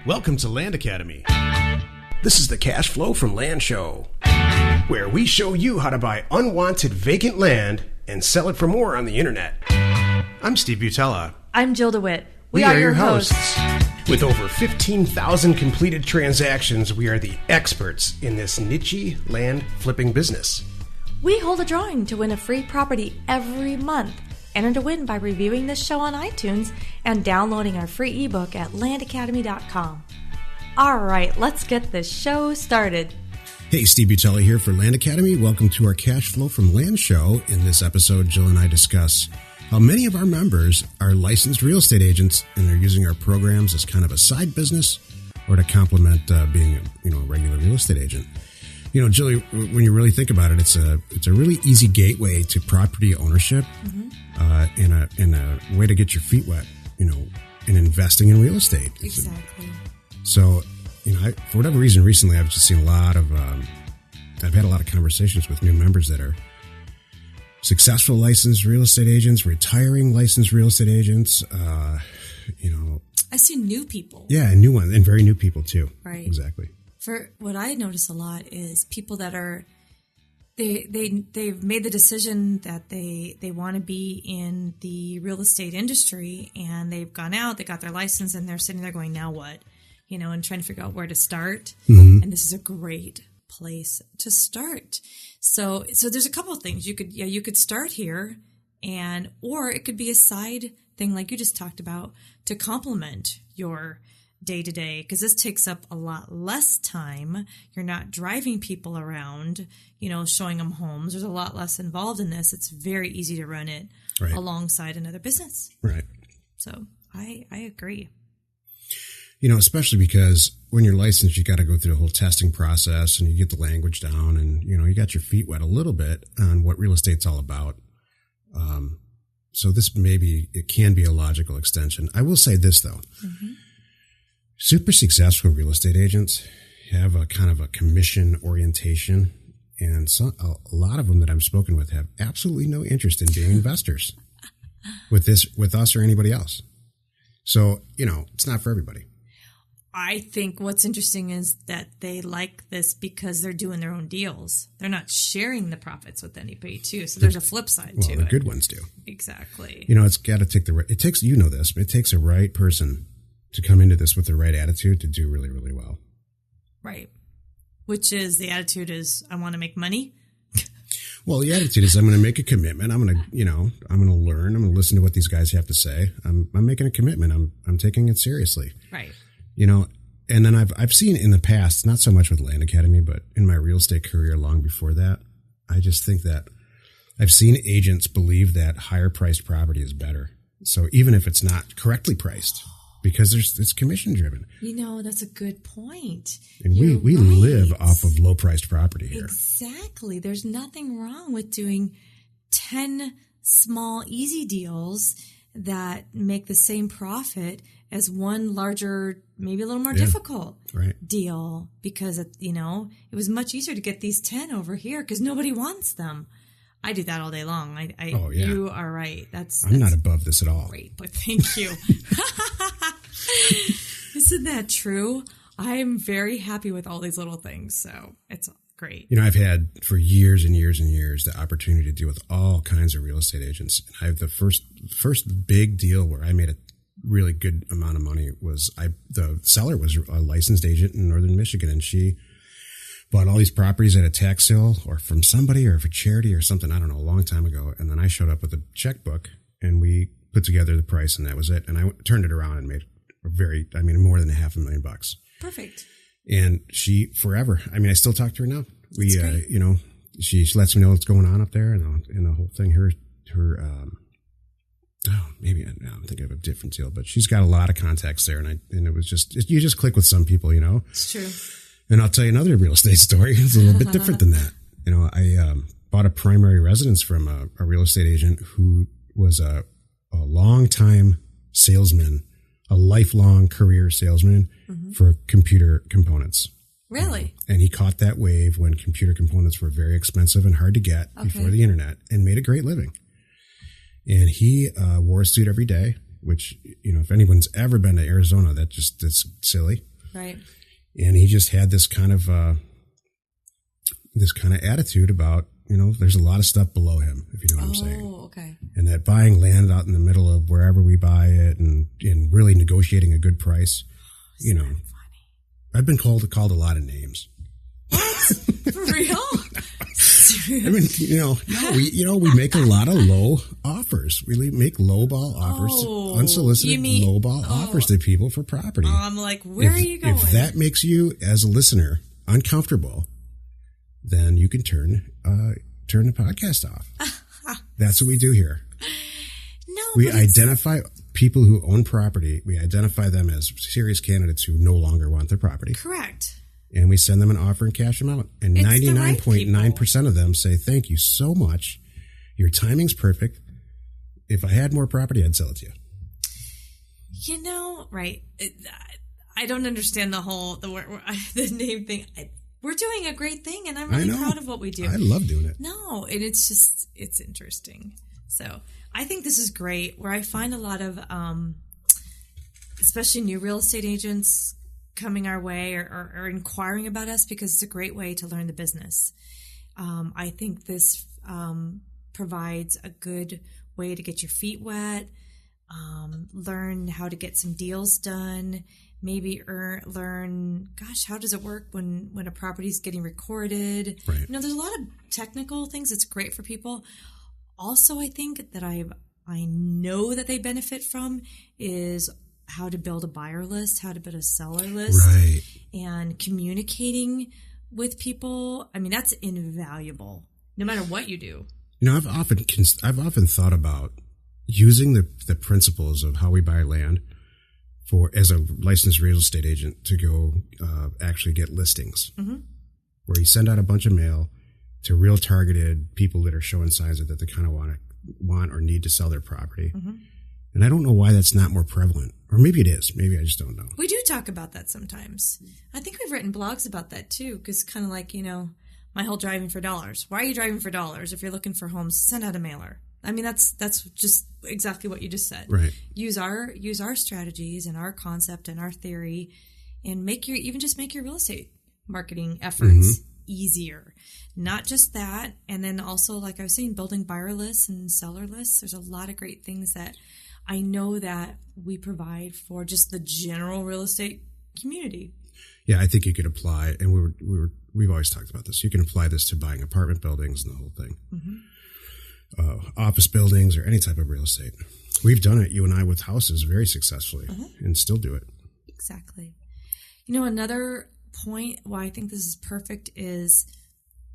Welcome to Land Academy. This is the Cash Flow from Land show, where we show you how to buy unwanted vacant land and sell it for more on the internet. I'm Steve Butala. I'm Jill DeWitt. We are your hosts. With over 15,000 completed transactions, we are the experts in this niche land flipping business. We hold a drawing to win a free property every month. Enter to win by reviewing this show on iTunes and downloading our free ebook at landacademy.com. All right, let's get this show started. Hey, Steve Butala here for Land Academy. Welcome to our Cash Flow from Land show. In this episode, Jill and I discuss how many of our members are licensed real estate agents and they're using our programs as kind of a side business or to complement being a regular real estate agent. You know, Jill, when you really think about it, it's a really easy gateway to property ownership, and a way to get your feet wet, in investing in real estate. Exactly. So, for whatever reason, recently I've just seen a lot of, I've had a lot of conversations with new members that are successful licensed real estate agents, retiring licensed real estate agents, I see new people. Yeah, new ones, and very new people too. Right. Exactly. For what I notice a lot is people that are they've made the decision that they want to be in the real estate industry, and they've gone out, they got their license, and they're sitting there going, now what? And trying to figure out where to start. Mm-hmm. And this is a great place to start. So there's a couple of things you could start here, or it could be a side thing like you just talked about to complement your day-to-day, because this takes up a lot less time. You're not driving people around, showing them homes. There's a lot less involved in this. It's very easy to run it alongside another business. Right. So I agree. Especially because when you're licensed, you got to go through the whole testing process and you get the language down and, you got your feet wet a little bit on what real estate's all about. So it can be a logical extension. I will say this though. Mm-hmm. Super successful real estate agents have a kind of a commission orientation, and a lot of them that I've spoken with have absolutely no interest in being investors with us or anybody else. So, it's not for everybody. I think what's interesting is that they like this because they're doing their own deals. They're not sharing the profits with anybody too. So there's a flip side to it. Well, the good ones do. Exactly. It's got to take it takes a right person to come into this with the right attitude to do really, really well. Right. Which is, the attitude is, I want to make money. Well, the attitude is, I'm going to make a commitment. I'm going to learn. I'm going to listen to what these guys have to say. I'm making a commitment. I'm taking it seriously. Right. And then I've seen in the past, not so much with Land Academy, but in my real estate career long before that, I just think that I've seen agents believe that higher priced property is better. So even if it's not correctly priced, because it's commission driven. That's a good point. And we live off of low priced property here. Exactly. There's nothing wrong with doing 10 small, easy deals that make the same profit as one larger, maybe a little more difficult deal, because it was much easier to get these 10 over here because nobody wants them. I do that all day long. You are right. I'm not above this at all. Great, but thank you. Isn't that true? I'm very happy with all these little things, so it's great. I've had for years and years and years the opportunity to deal with all kinds of real estate agents. I have the first big deal where I made a really good amount of money was the seller was a licensed agent in Northern Michigan, and she bought all these properties at a tax sale or from somebody or for charity or something, I don't know, a long time ago. And then I showed up with a checkbook and we put together the price and that was it. And I turned it around and made more than $500,000. Perfect. And she forever, I still talk to her now. She lets me know what's going on up there and the whole thing. Maybe I'm thinking of a different deal, but she's got a lot of contacts there. And it was you just click with some people, It's true. And I'll tell you another real estate story. It's a little bit different than that. I bought a primary residence from a real estate agent who was a long-time salesman, a lifelong career salesman for computer components. Really? And he caught that wave when computer components were very expensive and hard to get before the internet, and made a great living. And he wore a suit every day, which, if anyone's ever been to Arizona, that's silly. Right. And he just had this kind of attitude about, there's a lot of stuff below him, if you know what I'm saying. Oh, okay. And that buying land out in the middle of wherever we buy it and really negotiating a good price, Funny. I've been called a lot of names. For real? I mean, we make a lot of low offers. We make lowball offers, unsolicited lowball offers to people for property. I'm like, where are you going? If that makes you, as a listener, uncomfortable, then you can turn the podcast off. That's what we do here. No, we identify people who own property. We identify them as serious candidates who no longer want their property. Correct. And we send them an offer and cash them out. And 99.9% of them say, thank you so much. Your timing's perfect. If I had more property, I'd sell it to you. Right. I don't understand the name thing. We're doing a great thing, and I'm really proud of what we do. I love doing it. No, and it's interesting. So I think this is great, where I find a lot of, especially new real estate agents coming our way or inquiring about us, because it's a great way to learn the business. I think this provides a good way to get your feet wet, learn how to get some deals done, maybe learn, how does it work when a property is getting recorded? Right. There's a lot of technical things. It's great for people. Also, I think that I know that they benefit from is how to build a buyer list, how to build a seller list, right, and communicating with people. I mean, that's invaluable, no matter what you do. I've often thought about using the principles of how we buy land as a licensed real estate agent to go actually get listings, where you send out a bunch of mail to real targeted people that are showing signs that they kind of want or need to sell their property. And I don't know why that's not more prevalent. Or maybe it is. Maybe I just don't know. We do talk about that sometimes. I think we've written blogs about that too, because kind of like, my whole driving for dollars. Why are you driving for dollars? If you're looking for homes, send out a mailer. I mean, that's just exactly what you just said. Right. Use our strategies and our concept and our theory, and make your real estate marketing efforts easier. Not just that, and then also, like I was saying, building buyer lists and seller lists. There's a lot of great things that I know that we provide for just the general real estate community. Yeah, I think you could apply, and we've always talked about this. You can apply this to buying apartment buildings and the whole thing. Office buildings or any type of real estate. We've done it, you and I, with houses very successfully, and still do it. Exactly. Another point why I think this is perfect is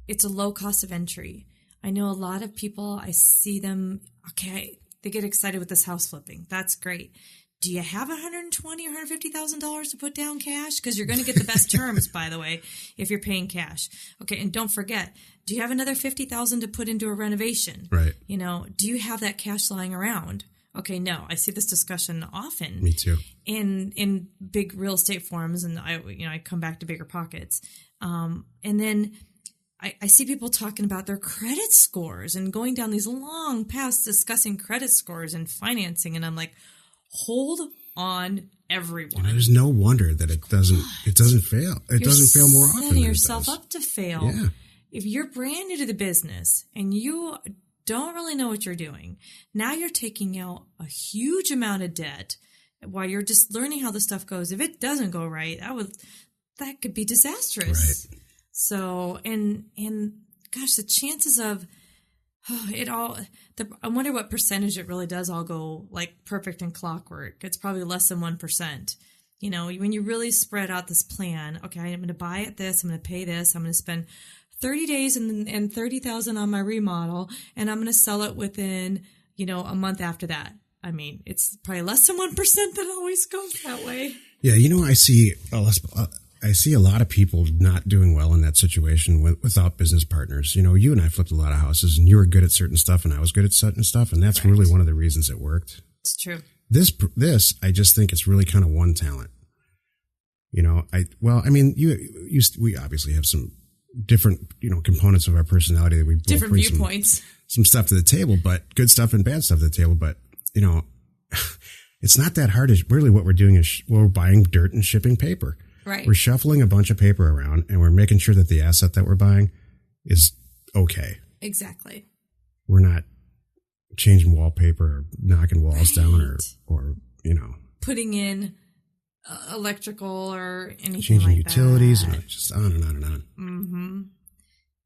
it's a low cost of entry. I know a lot of people, I see them, they get excited with this house flipping. That's great. Do you have $120,000 or $150,000 to put down cash? Because you're going to get the best terms, by the way, if you're paying cash. Okay, and don't forget, do you have another $50,000 to put into a renovation? Right. Do you have that cash lying around? Okay, no, I see this discussion often. Me too. In big real estate forums, and I come back to Bigger Pockets, and then I see people talking about their credit scores and going down these long paths discussing credit scores and financing, and I'm like, hold on, everyone. There's no wonder that it doesn't fail. It doesn't fail more often. You're setting yourself up to fail. Yeah. If you're brand new to the business and you don't really know what you're doing, now you're taking out a huge amount of debt while you're just learning how the stuff goes. If it doesn't go right, that could be disastrous. Right. So, and gosh, the chances of I wonder what percentage it really does all go like perfect and clockwork. It's probably less than 1%. When you really spread out this plan, okay, I'm going to buy at this, I'm going to pay this, I'm going to spend 30 days and $30,000 on my remodel, and I'm going to sell it within, a month after that. I mean, it's probably less than 1% that always goes that way. Yeah, I see a lot of people not doing well in that situation without business partners. You and I flipped a lot of houses, and you were good at certain stuff, and I was good at certain stuff, and that's really one of the reasons it worked. It's true. This, I just think it's really kind of one talent. We obviously have some different, components of our personality that we both different bring viewpoints, some stuff to the table, but good stuff and bad stuff to the table. But it's not that hard. Really, what we're doing is we're buying dirt and shipping paper. Right. We're shuffling a bunch of paper around, and we're making sure that the asset that we're buying is okay. Exactly. We're not changing wallpaper or knocking walls down or putting in electrical or anything changing like utilities that. and just on and on and on. Mm-hmm.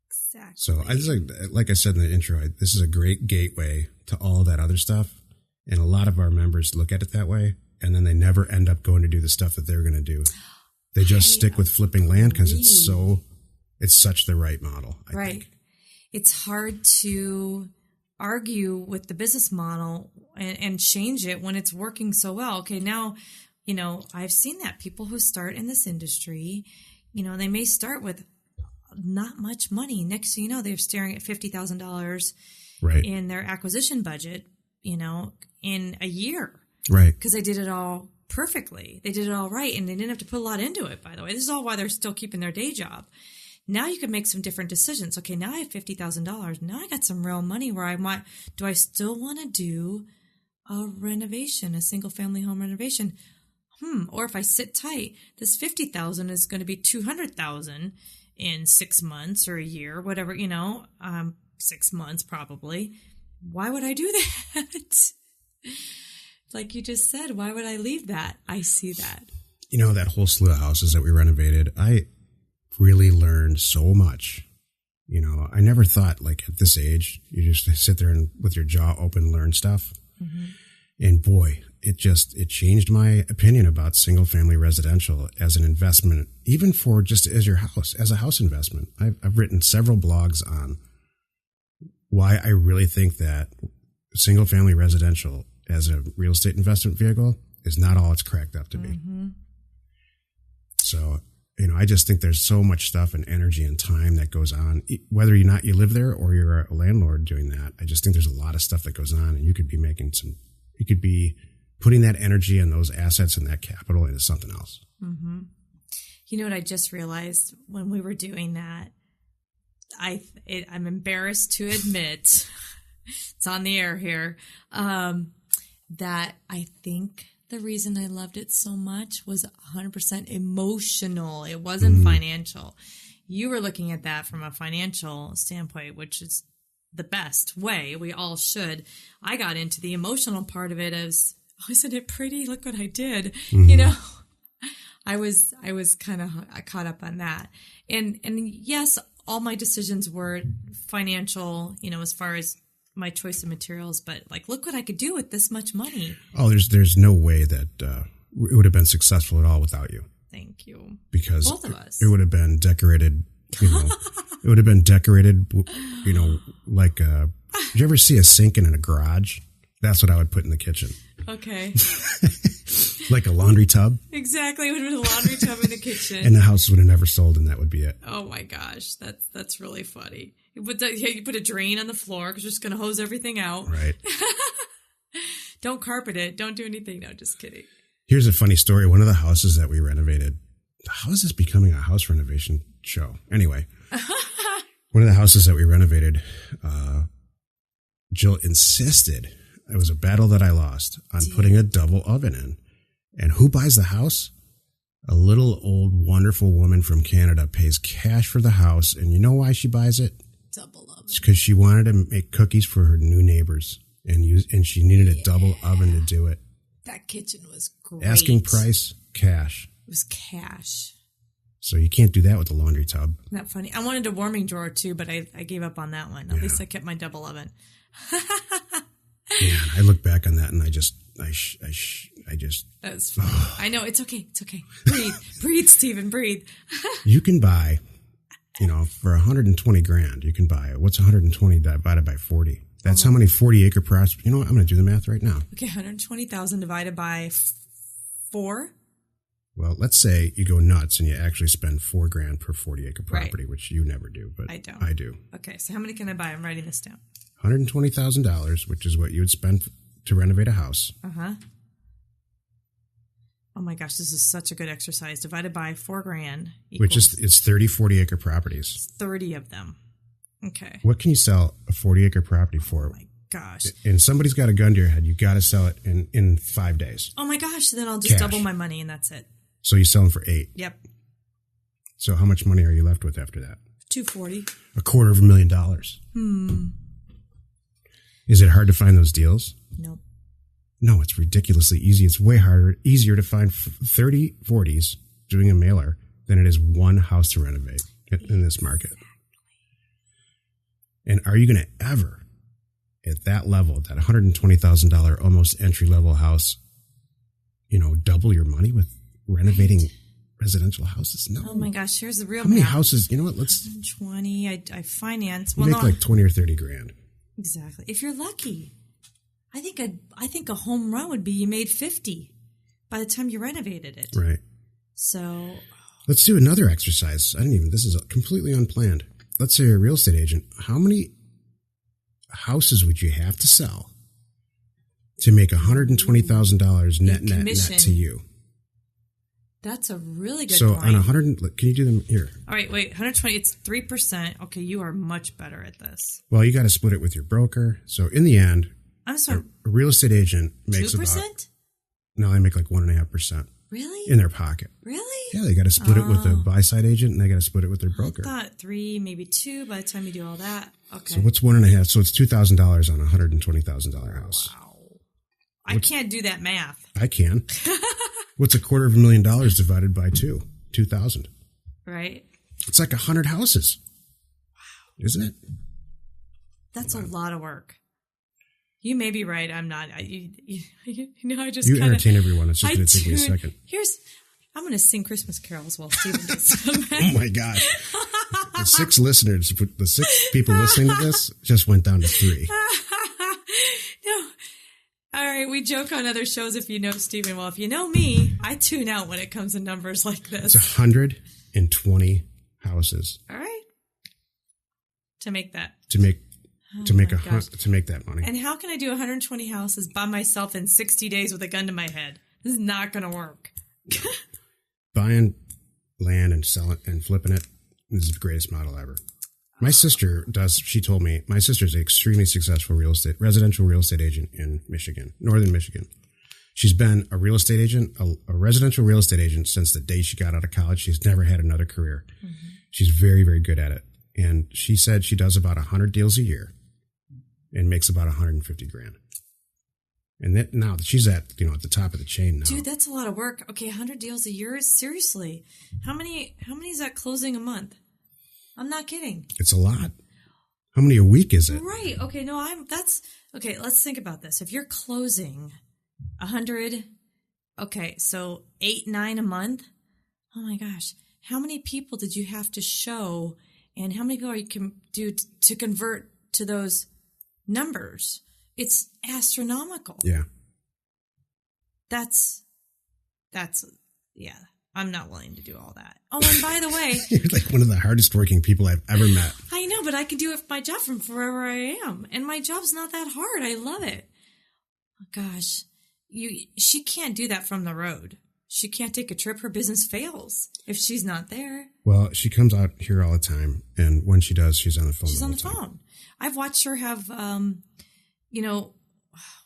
Exactly. So I just like I said in the intro, this is a great gateway to all that other stuff. And a lot of our members look at it that way, and then they never end up going to do the stuff that they're going to do. They just stick with flipping land because it's such the right model. I think. It's hard to argue with the business model and change it when it's working so well. Okay, now, I've seen that people who start in this industry, they may start with not much money. Next thing you know, they're staring at $50,000 in their acquisition budget, in a year. Right. Because they did it all perfectly. They did it all right, and they didn't have to put a lot into it, by the way. This is all why they're still keeping their day job. Now you can make some different decisions. Okay, now I have $50,000. Now I got some real money where do I still want to do a renovation, a single family home renovation? Or if I sit tight, this $50,000 is going to be $200,000 in 6 months or a year, whatever, 6 months probably. Why would I do that? Like you just said, why would I leave that? I see that. That whole slew of houses that we renovated, I really learned so much. I never thought like at this age, you just sit there and with your jaw open, learn stuff. Mm-hmm. And boy, it changed my opinion about single family residential as an investment, even for just as a house investment. I've written several blogs on why I really think that single family residential as a real estate investment vehicle is not all it's cracked up to be. Mm-hmm. So, I just think there's so much stuff and energy and time that goes on, whether you live there or you're a landlord doing that. I just think there's a lot of stuff that goes on, and you could be putting that energy and those assets and that capital into something else. Mm-hmm. You know what I just realized when we were doing that? I'm embarrassed to admit, it's on the air here, that I think the reason I loved it so much was 100% emotional. It wasn't financial. You were looking at that from a financial standpoint, which is the best way. We all should. I got into the emotional part of it as, isn't it pretty? Look what I did. Mm-hmm. I was kind of caught up on that. And yes, all my decisions were financial, as far as my choice of materials, but like, look what I could do with this much money. Oh, there's no way that it would have been successful at all without you. Thank you. Because both of us. It would have been decorated, it would have been decorated, like, did you ever see a sink in a garage? That's what I would put in the kitchen. Okay. Like a laundry tub. Exactly. It would have been a laundry tub in the kitchen. And the house would have never sold, and that would be it. Oh my gosh. That's really funny. You put a drain on the floor because you're just going to hose everything out. Right. Don't carpet it. Don't do anything. No, just kidding. Here's a funny story. One of the houses that we renovated, how is this becoming a house renovation show? Anyway, one of the houses that we renovated, Jill insisted, it was a battle that I lost, on putting a double oven in. And who buys the house? A little old wonderful woman from Canada pays cash for the house. And you know why she buys it? Double oven. It's because she wanted to make cookies for her new neighbors. And she needed a double oven to do it. That kitchen was great. Asking price, cash. It was cash. So you can't do that with the laundry tub. Isn't that funny? I wanted a warming drawer too, but I gave up on that one. At least I kept my double oven. Yeah, I look back on that and I just. That's funny. I know, it's okay. It's okay. Breathe, Stephen, breathe. You can buy, for $120,000, you can buy, what's 120 divided by 40? That's how many 40-acre properties. You know what? I'm going to do the math right now. Okay, 120,000 divided by 4. Well, let's say you go nuts and you actually spend $4,000 per 40-acre property, which you never do, but I don't. I do. Okay, so how many can I buy? I'm writing this down. $120,000, which is what you would spend to renovate a house. Uh-huh. Oh my gosh, this is such a good exercise. Divided by $4,000 equals, which is, it's 30 40-acre properties. 30 of them. Okay. What can you sell a 40-acre property for? Oh my gosh. And somebody's got a gun to your head. You got to sell it in 5 days. Oh my gosh, then I'll just double my money and that's it. So you sell them for $8,000. Yep. So how much money are you left with after that? $240. $250,000. Is it hard to find those deals? Nope. No, it's ridiculously easy. It's way easier to find 30 40s doing a mailer than it is one house to renovate in this market. And are you going to ever, at that level, that $120,000 almost entry-level house, double your money with renovating residential houses? No. Oh my gosh, here's the real How many math. houses? You know what? Let's 20. I finance. make like 20 or 30 grand. Exactly. If you're lucky. I think a home run would be you made 50 by the time you renovated it. Right. So let's do another exercise. This is completely unplanned. Let's say you're a real estate agent. How many houses would you have to sell to make $120,000 net to you? That's a really good point. So on 100, can you do them here? All right, wait, 120, it's 3%. Okay, you are much better at this. Well, you got to split it with your broker. So in the end, I'm sorry, a real estate agent makes 2%? No, they make like 1.5%. Really? In their pocket. Really? Yeah, they got to split it with a buy-side agent, and they got to split it with their broker. I thought 3, maybe 2 by the time you do all that. Okay. So what's 1.5? So it's $2,000 on a $120,000 house. Wow. I can't do that math. I can. What's $250,000 divided by 2? 2,000. Right. It's like 100 houses. Wow. Isn't it? That's a lot of work. You may be right. I'm not. I just you entertain everyone. It's just going to take me a second. I'm going to sing Christmas carols while Stephen does. Oh my God! The 6 listeners, the 6 people listening to this, just went down to 3. No. All right, we joke on other shows if you know Stephen. Well, if you know me, I tune out when it comes to numbers like this. It's 120 houses. All right. To make that. To make that money. And how can I do 120 houses by myself in 60 days with a gun to my head? This is not going to work. Buying land and selling and flipping it is the greatest model ever. My sister she told me, my sister's an extremely successful residential real estate agent in Michigan, northern Michigan. She's been a real estate agent, a residential real estate agent since the day she got out of college. She's never had another career. Mm-hmm. She's very, very good at it. And she said she does about 100 deals a year and makes about $150,000. And now she's at the top of the chain now. Dude, that's a lot of work. Okay, 100 deals a year? Seriously. How many is that closing a month? I'm not kidding. It's a lot. How many a week is it? Right. Okay, okay, let's think about this. If you're closing 100, okay, so 8, 9 a month. Oh my gosh. How many people did you have to show, and how many people you can do to convert to those numbers? It's astronomical. Yeah. That's yeah. I'm not willing to do all that. Oh, and by the way, you're like one of the hardest working people I've ever met. I know, but I can do my job from wherever I am, and my job's not that hard. I love it. Oh, gosh, she can't do that from the road. She can't take a trip. Her business fails if she's not there. Well, she comes out here all the time, and when she does, she's on the phone. She's on the phone. I've watched her have,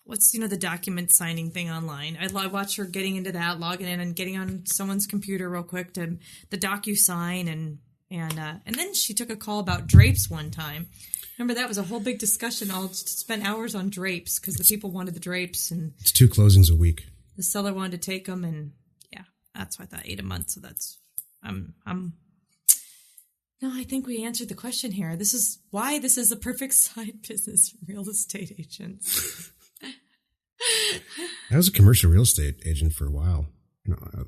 what's the document signing thing online. I watch her getting into that, logging in and getting on someone's computer real quick to the DocuSign, and then she took a call about drapes one time. Remember, that was a whole big discussion. I'll spend hours on drapes because the people wanted the drapes, and it's 2 closings a week. The seller wanted to take them, and yeah, that's why I thought 8 a month. So that's No, I think we answered the question here. This is why this is the perfect side business for real estate agents. I was a commercial real estate agent for a while,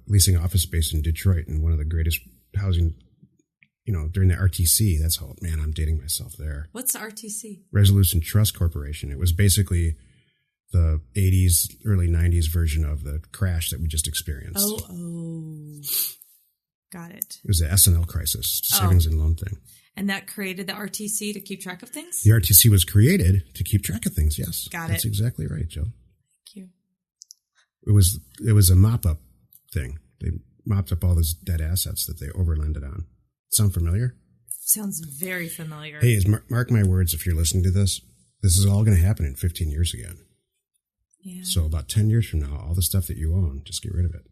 leasing office space in Detroit, and one of the greatest housing, during the RTC. That's how, man, I'm dating myself there. What's the RTC? Resolution Trust Corporation. It was basically the 80s, early 90s version of the crash that we just experienced. Oh. Got it. It was the SNL crisis, savings and loan thing. And that created the RTC to keep track of things? The RTC was created to keep track of things, yes. Got it. That's exactly right, Joe. Thank you. It was a mop-up thing. They mopped up all those dead assets that they overlended on. Sound familiar? Sounds very familiar. Hey, mark my words, if you're listening to this is all going to happen in 15 years again. Yeah. So about 10 years from now, all the stuff that you own, just get rid of it.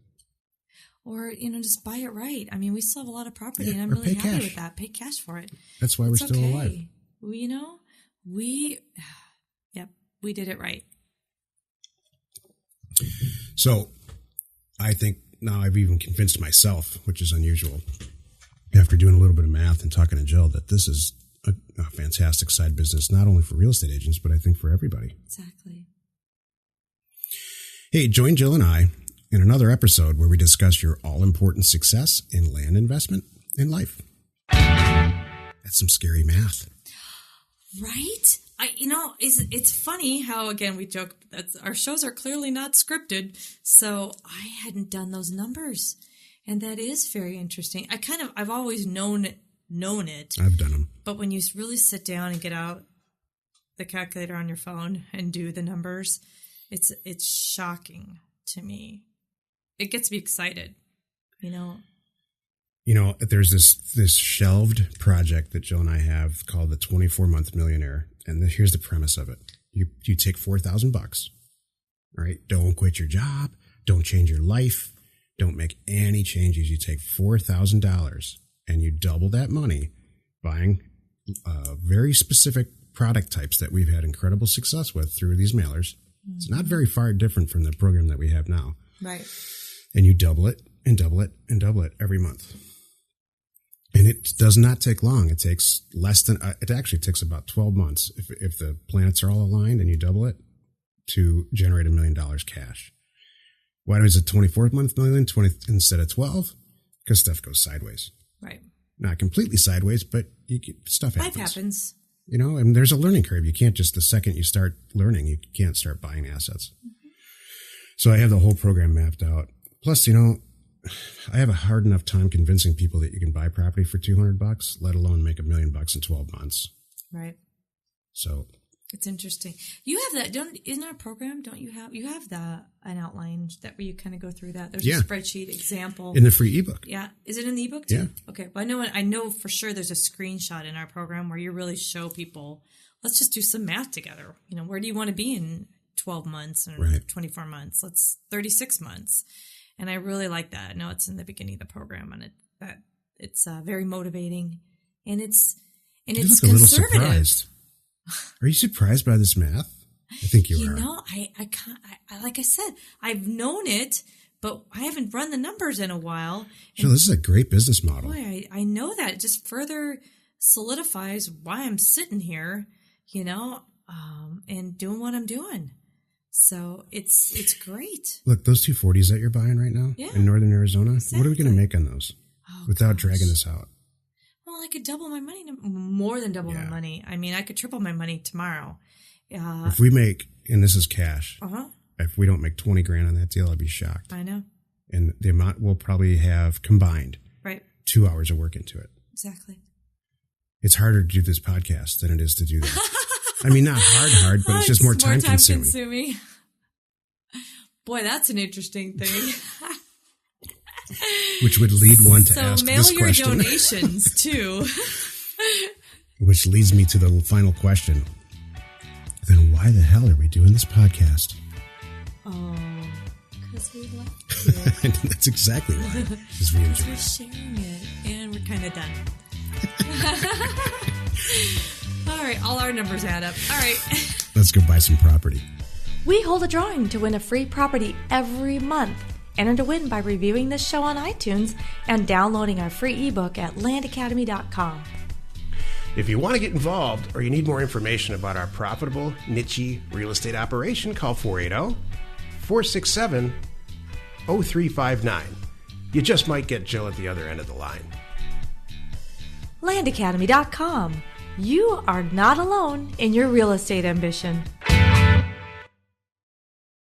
Or, just buy it right. I mean, we still have a lot of property, and I'm or really pay happy cash. with that. Pay cash for it. That's why we're still alive. We did it right. So I think now I've even convinced myself, which is unusual, after doing a little bit of math and talking to Jill, that this is a fantastic side business, not only for real estate agents, but I think for everybody. Exactly. Hey, join Jill and I in another episode where we discuss your all-important success in land investment and life. That's some scary math. Right? It's funny how, again, we joke that our shows are clearly not scripted. So I hadn't done those numbers. And that is very interesting. I've always known it. I've done them. But when you really sit down and get out the calculator on your phone and do the numbers, it's shocking to me. It gets me excited, There's this shelved project that Jill and I have called the 24-month millionaire. And here's the premise of it. You take $4,000, right? Don't quit your job. Don't change your life. Don't make any changes. You take $4,000 and you double that money buying very specific product types that we've had incredible success with through these mailers. Mm-hmm. It's not very far different from the program that we have now. Right. And you double it and double it and double it every month. And it does not take long. It takes it actually takes about 12 months if the planets are all aligned and you double it to generate $1 million cash. Why is it 24-month million instead of 12? Because stuff goes sideways. Right. Not completely sideways, but stuff happens. Life happens. And there's a learning curve. You can't just, the second you start learning, you can't start buying assets. Mm-hmm. So I have the whole program mapped out. Plus, I have a hard enough time convincing people that you can buy property for $200, let alone make $1 million in 12 months. Right. So it's interesting. You have that, in our program, don't you have an outline that where you kind of go through that? There's a spreadsheet example. In the free ebook. Yeah. Is it in the ebook too? Yeah. Okay. Well, I know for sure there's a screenshot in our program where you really show people, let's just do some math together. Where do you want to be in 12 months or 24 months? Let's 36 months. And I really like that. I know it's in the beginning of the program, and it's very motivating, and it's you conservative. look a little surprised. Are you surprised by this math? I think you are. I like I said, I've known it, but I haven't run the numbers in a while. So this is a great business model. Boy, I know that. It just further solidifies why I'm sitting here, and doing what I'm doing. So it's great. Look, those 240s that you're buying right now in northern Arizona, What are we going to make on those without dragging this out? Well, I could double my money, more than double my money. I mean, I could triple my money tomorrow. If we make, and this is cash, if we don't make 20 grand on that deal, I'd be shocked. I know. And the amount we'll probably have combined 2 hours of work into it. Exactly. It's harder to do this podcast than it is to do that. I mean, not hard, but it's just more time consuming. Boy, that's an interesting thing. Which would lead one to ask this question. So mail your donations, too. Which leads me to the final question. Then why the hell are we doing this podcast? Oh, because we love it. That's exactly why. Because we enjoy it. We're sharing it, and we're kind of done. All right, all our numbers add up. All right. Let's go buy some property. We hold a drawing to win a free property every month. Enter to win by reviewing this show on iTunes and downloading our free ebook at landacademy.com. If you want to get involved or you need more information about our profitable, niche real estate operation, call 480-467-0359. You just might get Jill at the other end of the line. landacademy.com. You are not alone in your real estate ambition.